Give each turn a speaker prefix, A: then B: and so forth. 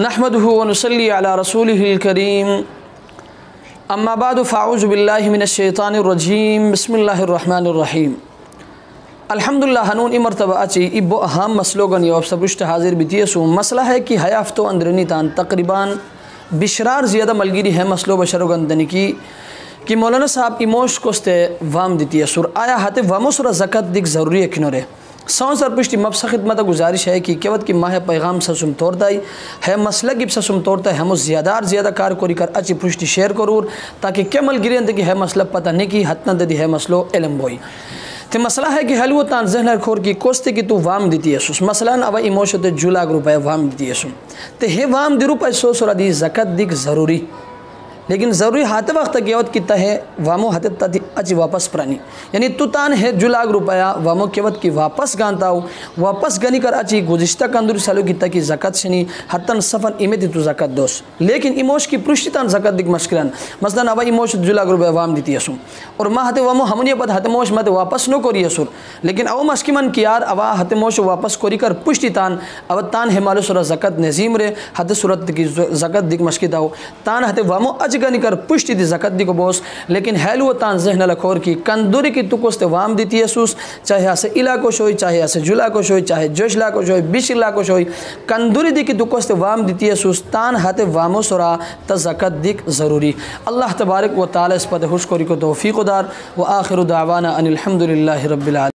A: نحمده ونصلي على رسوله الكريم اما بعد فاعوذ بالله من الشيطان الرجيم بسم الله الرحمن الرحيم الحمدللہ ہنون مرتبہ اچھی ابو اہم مسلوگن یوب سبرشت حاضر بیتیسو مسئلہ ہے کہ حیافتو اندرنی تان تقریباً بشرار زیادہ ملگیری ہے مسلو بشرگن دنکی کہ مولانا صاحب ایموش کوستے وام دیتی ہے سور آیا ہاتے وامو سورا زکاة دیکھ ضروری ہے کنورے سون سر پشتی مبسا خدمت گزارش ہے کہ کیوت کی ماہ پیغام سسم توردائی ہے مسئلہ گب سسم تورتا ہے ہمو زیادہ کار کوری کر اچھی پشتی شیئر کرور تاکہ کیا ملگیری اندے کی ہے مسئلہ پتہ نہیں کی حتنا دے دی ہے مسئلہ علم بوئی تو مسئلہ ہے کہ حلو تان ذہن کھور کی کوستے کی تو وام دیتی ہے سوس مثلا اوہ ایموشو تے جولا گروپے وام دیتی ہے سو تے ہے وام دی روپے سو سورا دی زکاة دیکھ ضروری لیکن ضروری ہاتے وقت کیوت کی تہے وامو ہاتے تا اچھی واپس پرانی یعنی تو تان ہے جولاگ روپیا وامو کیوت کی واپس گانتا ہو واپس گانی کر اچھی گزشتہ کندر سالو کی تاکی زکاة شنی حتن سفن ایمیتی تو زکاة دوس لیکن ایموش کی پرشتی تان زکاة دیکھ مشکلان مثلا اوہ ایموش جولاگ روپیا وام دیتی ہے سو اور ما ہاتے وامو ہمونی پت ہاتے موش ماتے واپس نو کوری ہے سور لیکن اوہ مشکی من کیار اوہ ہاتے موش واپس کوری کر پشتی تان اوہ تان ہے مالو سورا زکاة نظیم رے ہاتے صورت کی زکاة دیکھ مشکی داو تان ہاتے وامو گنی کر پشتی دی زکاة دی کو بوس لیکن حیلو تان ذہن لکھور کی کندوری کی تکوست وام دیتی ہے سوس چاہے اسے علا کو شوئی چاہے اسے جلا کو شوئی چاہے جوش لا کو شوئی بیش لا کو شوئی کندوری دی کی تکوست وام دیتی ہے سوس تان ہاتے وامو سرا تا زکاة دیکھ ضروری اللہ تبارک و تعالی اس پتہ خوش کوری کو توفیق دار و آخر دعوانا ان الحمدللہ رب العالمین.